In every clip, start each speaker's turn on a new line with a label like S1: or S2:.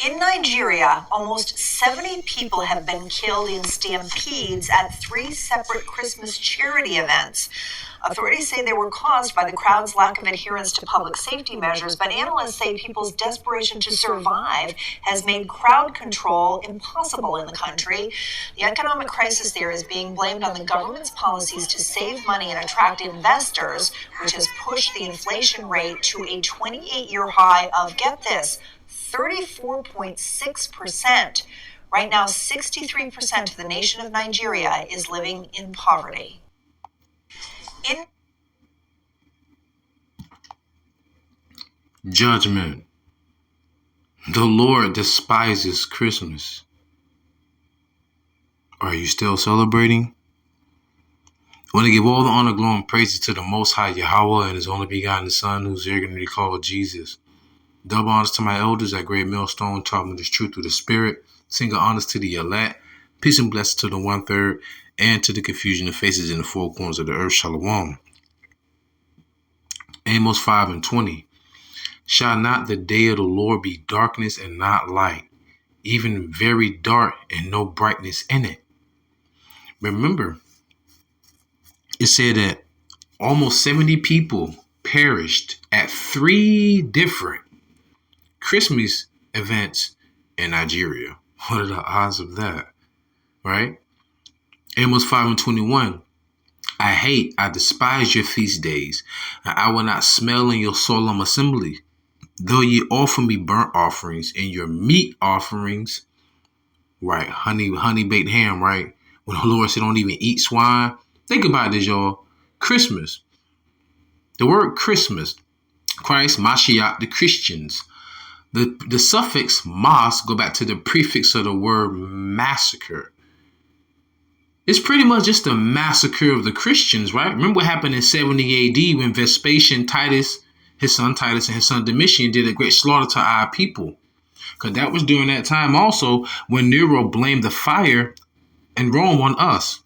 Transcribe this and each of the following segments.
S1: In Nigeria, almost 70 people have been killed in stampedes at 3 separate Christmas charity events. Authorities say they were caused by the crowd's lack of adherence to public safety measures, but analysts say people's desperation to survive has made crowd control impossible in the country. The economic crisis there is being blamed on the government's policies to save money and attract investors, which has pushed the inflation rate to a 28-year high of, get this, 34.6%. Right now, 63% of the nation of Nigeria is living in poverty.
S2: Judgment. The Lord despises Christmas. Are you still celebrating? I want to give all the honor, glory, and praises to the Most High Yahawah and His only begotten Son, who's ignorantly called Jesus. Double honors to my elders at Great Millstone, taught me this truth through the Spirit. Single honors to the elect. Peace and blessings to the 1/3, and to the confusion of faces in the four corners of the earth. Shalom. Amos 5:20. Shall not the day of the Lord be darkness and not light, even very dark and no brightness in it? Remember, it said that almost 70 people perished at 3 different Christmas events in Nigeria. What are the odds of that? Right? Amos 5:21. I despise your feast days, and I will not smell in your solemn assembly. Though ye offer me burnt offerings and your meat offerings, right? Honey baked ham, right? When the Lord said don't even eat swine. Think about this, y'all. Christmas. The word Christmas, Christ, Mashiach, the Christians. The suffix mas go back to the prefix of the word massacre. It's pretty much just a massacre of the Christians, right? Remember what happened in 70 AD when Vespasian, his son Titus and his son Domitian did a great slaughter to our people. Because that was during that time also when Nero blamed the fire in Rome on us.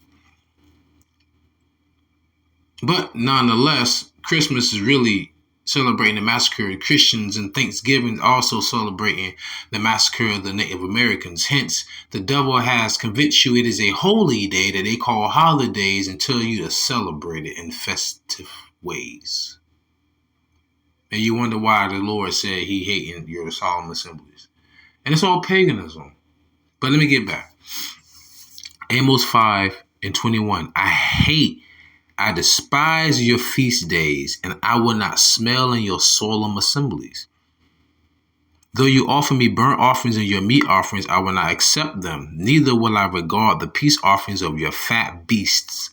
S2: But nonetheless, Christmas is really celebrating the massacre of Christians, and Thanksgiving also celebrating the massacre of the Native Americans. Hence, the devil has convinced you it is a holy day that they call holidays and tell you to celebrate it in festive ways. And you wonder why the Lord said he hating your solemn assemblies. And it's all paganism. But let me get back. Amos 5:21. I despise your feast days, and I will not smell in your solemn assemblies. Though you offer me burnt offerings and your meat offerings, I will not accept them. Neither will I regard the peace offerings of your fat beasts.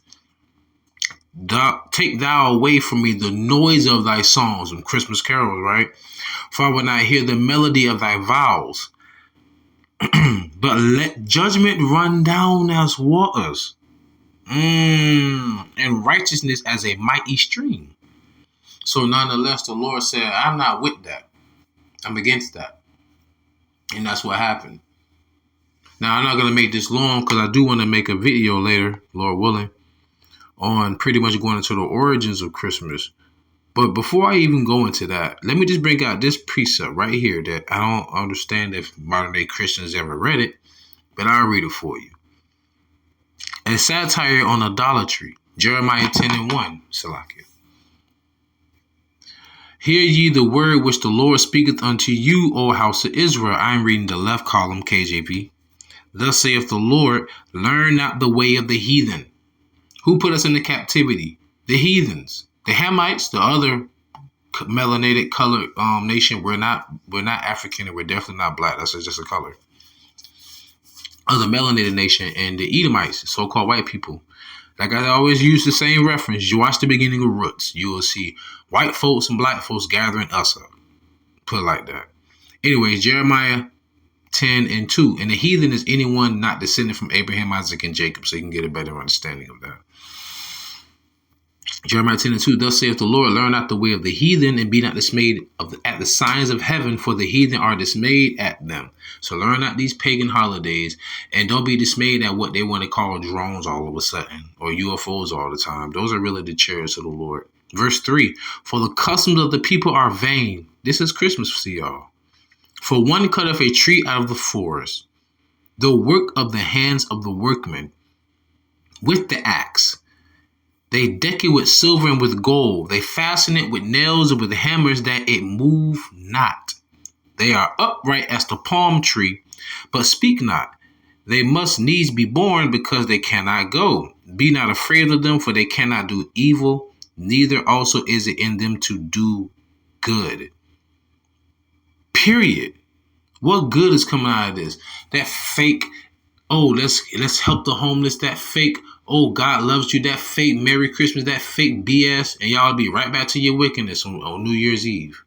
S2: Take thou away from me the noise of thy songs and Christmas carols, right? For I will not hear the melody of thy vows. But let judgment run down as waters, and righteousness as a mighty stream. So nonetheless, the Lord said, I'm not with that. I'm against that. And that's what happened. Now, I'm not going to make this long because I do want to make a video later, Lord willing, on pretty much going into the origins of Christmas. But before I even go into that, let me just bring out this precept right here that I don't understand if modern day Christians ever read it, but I'll read it for you. A satire on idolatry, Jeremiah 10:1, Salakia. Hear ye the word which the Lord speaketh unto you, O house of Israel. I am reading the left column, KJV. Thus saith the Lord, learn not the way of the heathen. Who put us into captivity? The heathens. The Hamites, the other melanated colored nation. We're not African, and we're definitely not black. That's just a color. Other melanated nation, and the Edomites, so-called white people. Like I always use the same reference. You watch the beginning of Roots. You will see white folks and black folks gathering us up. Put it like that. Anyways, Jeremiah 10:2. And the heathen is anyone not descended from Abraham, Isaac, and Jacob. So you can get a better understanding of that. Jeremiah 10:2. Thus saith the Lord, learn not the way of the heathen, and be not dismayed at the signs of heaven, for the heathen are dismayed at them. So learn not these pagan holidays, and don't be dismayed at what they want to call drones all of a sudden, or UFOs all the time. Those are really the chariots of the Lord. Verse 3. For the customs of the people are vain. This is Christmas to y'all. For one cutteth a tree out of the forest, the work of the hands of the workmen, with the axe. They deck it with silver and with gold. They fasten it with nails and with hammers, that it move not. They are upright as the palm tree, but speak not. They must needs be born, because they cannot go. Be not afraid of them, for they cannot do evil, neither also is it in them to do good. Period. What good is coming out of this? That fake, oh, let's help the homeless, that fake, oh, God loves you, that fake Merry Christmas, that fake BS, and y'all be right back to your wickedness on New Year's Eve.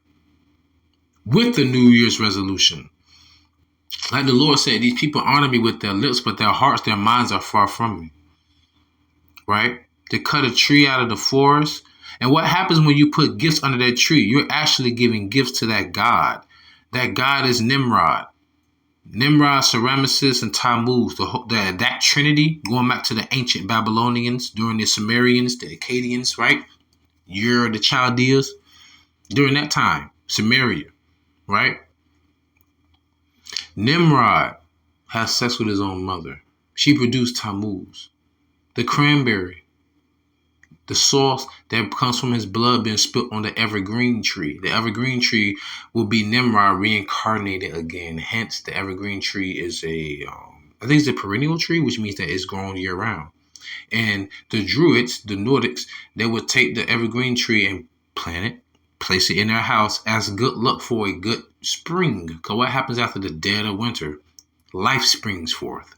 S2: With the New Year's resolution. Like the Lord said, these people honor me with their lips, but their hearts, their minds are far from me. Right? They cut a tree out of the forest. And what happens when you put gifts under that tree? You're actually giving gifts to that God. That God is Nimrod. Nimrod, Semiramis, and Tammuz. That trinity, going back to the ancient Babylonians, during the Sumerians, the Akkadians, right? You're the Chaldeans. During that time, Samaria, right? Nimrod has sex with his own mother. She produced Tammuz. The cranberry, the sauce that comes from his blood being spilt on the evergreen tree. The evergreen tree will be Nimrod reincarnated again. Hence, the evergreen tree is I think it's a perennial tree, which means that it's grown year round. And the Druids, the Nordics, they would take the evergreen tree and plant it, place it in their house as good luck for a good spring. Because what happens after the dead of winter? Life springs forth.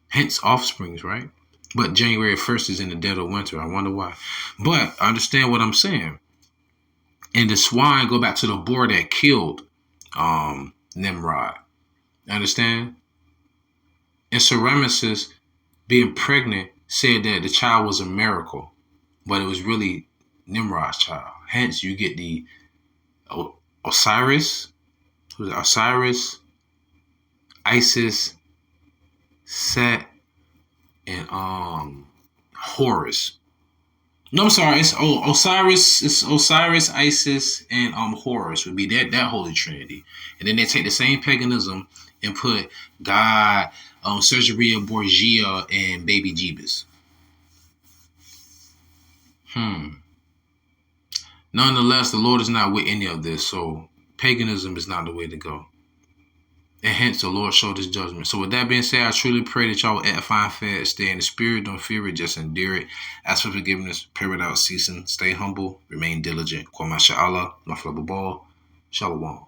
S2: Hence, offsprings, right? But January 1st is in the dead of winter. I wonder why. But understand what I'm saying. And the swine go back to the boar that killed Nimrod. Understand? And Semiramis, being pregnant, said that the child was a miracle. But it was really Nimrod's child. Hence, you get the Osiris, Isis, Set, and Horus. No, I'm sorry. It's Osiris. It's Osiris, Isis, and Horus would be that holy trinity. And then they take the same paganism and put God, Caesarea Borgia, and baby Jeebus. Nonetheless, the Lord is not with any of this, so paganism is not the way to go. And hence, the Lord showed his judgment. So with that being said, I truly pray that y'all will edify and fed, stay in the spirit, don't fear it, just endure it. Ask for forgiveness, pray without ceasing, stay humble, remain diligent. Kwama Sha'Allah, Nafla Babal, Shalom.